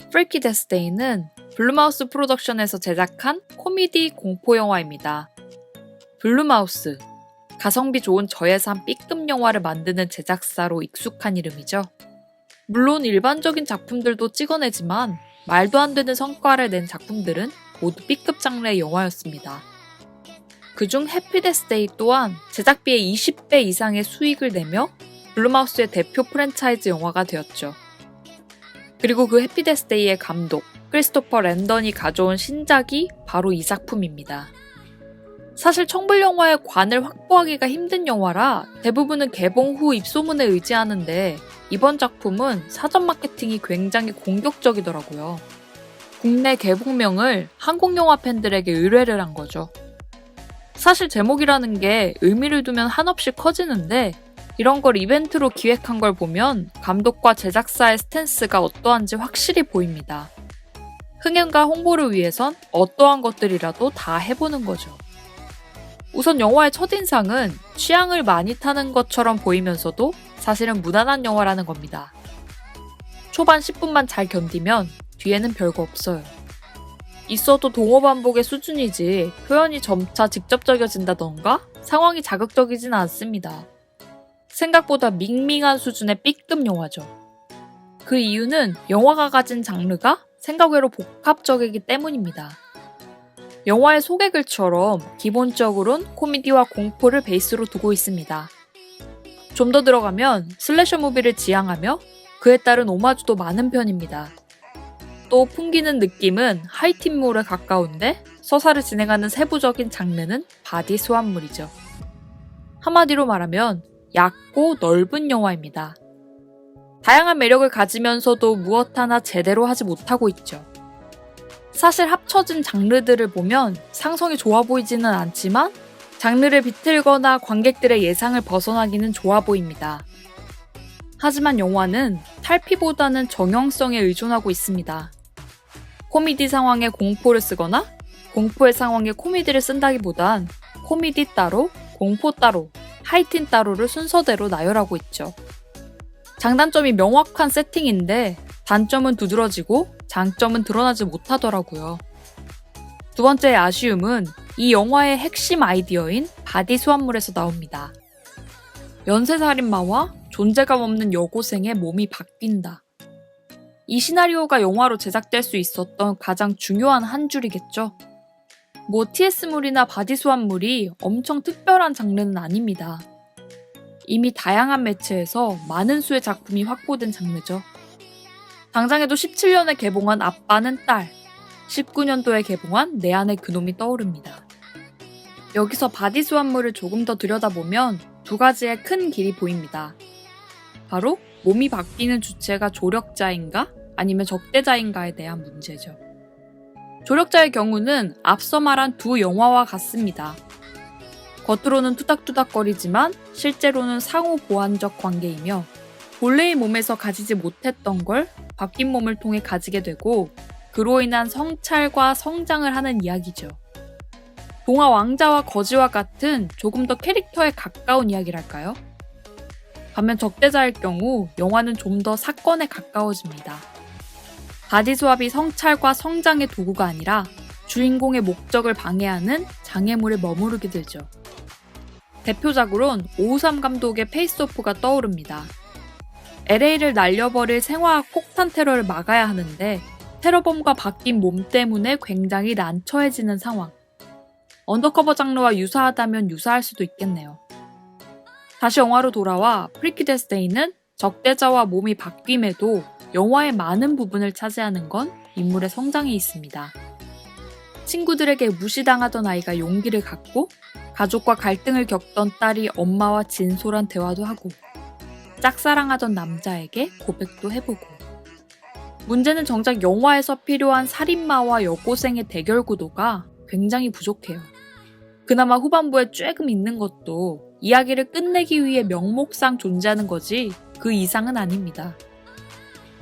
Freaky Death Day는 블루마우스 프로덕션에서 제작한 코미디 공포 영화입니다. 블루마우스, 가성비 좋은 저예산 B급 영화를 만드는 제작사로 익숙한 이름이죠. 물론 일반적인 작품들도 찍어내지만 말도 안 되는 성과를 낸 작품들은 모두 B급 장르의 영화였습니다. 그중 해피 데스 데이 또한 제작비의 20배 이상의 수익을 내며 블루마우스의 대표 프랜차이즈 영화가 되었죠. 그리고 그 해피 데스 데이의 감독 크리스토퍼 랜던이 가져온 신작이 바로 이 작품입니다. 사실 청불 영화의 관을 확보하기가 힘든 영화라 대부분은 개봉 후 입소문에 의지하는데 이번 작품은 사전 마케팅이 굉장히 공격적이더라고요. 국내 개봉명을 한국 영화 팬들에게 의뢰를 한 거죠. 사실 제목이라는 게 의미를 두면 한없이 커지는데 이런 걸 이벤트로 기획한 걸 보면 감독과 제작사의 스탠스가 어떠한지 확실히 보입니다. 흥행과 홍보를 위해선 어떠한 것들이라도 다 해보는 거죠. 우선 영화의 첫인상은 취향을 많이 타는 것처럼 보이면서도 사실은 무난한 영화라는 겁니다. 초반 10분만 잘 견디면 뒤에는 별거 없어요. 있어도 동어반복의 수준이지 표현이 점차 직접적이어진다던가 상황이 자극적이진 않습니다. 생각보다 밍밍한 수준의 B급 영화죠. 그 이유는 영화가 가진 장르가 생각외로 복합적이기 때문입니다. 영화의 소개글처럼 기본적으론 코미디와 공포를 베이스로 두고 있습니다. 좀 더 들어가면 슬래셔 무비를 지향하며 그에 따른 오마주도 많은 편입니다. 또 풍기는 느낌은 하이틴물에 가까운데 서사를 진행하는 세부적인 장르는 바디 소환물이죠. 한마디로 말하면 얕고 넓은 영화입니다. 다양한 매력을 가지면서도 무엇 하나 제대로 하지 못하고 있죠. 사실 합쳐진 장르들을 보면 상성이 좋아 보이지는 않지만 장르를 비틀거나 관객들의 예상을 벗어나기는 좋아 보입니다. 하지만 영화는 탈피보다는 정형성에 의존하고 있습니다. 코미디 상황에 공포를 쓰거나 공포의 상황에 코미디를 쓴다기보단 코미디 따로, 공포 따로, 하이틴 따로를 순서대로 나열하고 있죠. 장단점이 명확한 세팅인데 단점은 두드러지고 장점은 드러나지 못하더라고요. 두 번째의 아쉬움은 이 영화의 핵심 아이디어인 바디 소환물에서 나옵니다. 연쇄살인마와 존재감 없는 여고생의 몸이 바뀐다. 이 시나리오가 영화로 제작될 수 있었던 가장 중요한 한 줄이겠죠. 뭐 TS물이나 바디 소환물이 엄청 특별한 장르는 아닙니다. 이미 다양한 매체에서 많은 수의 작품이 확보된 장르죠. 당장에도 17년에 개봉한 아빠는 딸, 19년도에 개봉한 내 안의 그놈이 떠오릅니다. 여기서 바디 소환물을 조금 더 들여다보면 두 가지의 큰 길이 보입니다. 바로 몸이 바뀌는 주체가 조력자인가 아니면 적대자인가에 대한 문제죠. 조력자의 경우는 앞서 말한 두 영화와 같습니다. 겉으로는 투닥투닥거리지만 실제로는 상호 보완적 관계이며 본래의 몸에서 가지지 못했던 걸 바뀐 몸을 통해 가지게 되고 그로 인한 성찰과 성장을 하는 이야기죠. 동화 왕자와 거지와 같은 조금 더 캐릭터에 가까운 이야기랄까요? 반면 적대자일 경우 영화는 좀 더 사건에 가까워집니다. 바디 스왑이 성찰과 성장의 도구가 아니라 주인공의 목적을 방해하는 장애물에 머무르게 되죠. 대표작으론 오우삼 감독의 페이스오프가 떠오릅니다. LA를 날려버릴 생화학 폭탄 테러를 막아야 하는데 테러범과 바뀐 몸 때문에 굉장히 난처해지는 상황. 언더커버 장르와 유사하다면 유사할 수도 있겠네요. 다시 영화로 돌아와 프리키 데스 데이는 적대자와 몸이 바뀜에도 영화의 많은 부분을 차지하는 건 인물의 성장에 있습니다. 친구들에게 무시당하던 아이가 용기를 갖고 가족과 갈등을 겪던 딸이 엄마와 진솔한 대화도 하고 짝사랑하던 남자에게 고백도 해보고 문제는 정작 영화에서 필요한 살인마와 여고생의 대결 구도가 굉장히 부족해요. 그나마 후반부에 쬐금 있는 것도 이야기를 끝내기 위해 명목상 존재하는 거지 그 이상은 아닙니다.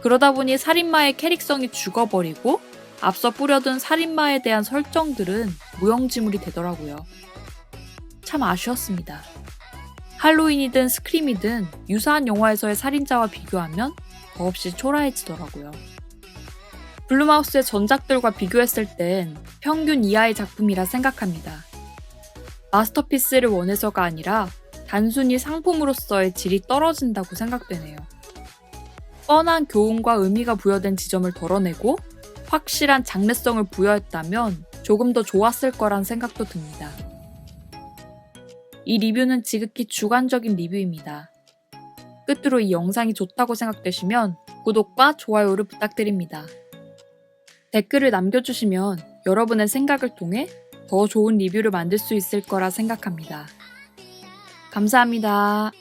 그러다 보니 살인마의 캐릭성이 죽어버리고 앞서 뿌려둔 살인마에 대한 설정들은 무용지물이 되더라고요. 참 아쉬웠습니다. 할로윈이든 스크림이든 유사한 영화에서의 살인자와 비교하면 더없이 초라해지더라고요. 블루마우스의 전작들과 비교했을 땐 평균 이하의 작품이라 생각합니다. 마스터피스를 원해서가 아니라 단순히 상품으로서의 질이 떨어진다고 생각되네요. 뻔한 교훈과 의미가 부여된 지점을 덜어내고 확실한 장르성을 부여했다면 조금 더 좋았을 거란 생각도 듭니다. 이 리뷰는 지극히 주관적인 리뷰입니다. 끝으로 이 영상이 좋다고 생각되시면 구독과 좋아요를 부탁드립니다. 댓글을 남겨주시면 여러분의 생각을 통해 더 좋은 리뷰를 만들 수 있을 거라 생각합니다. 감사합니다.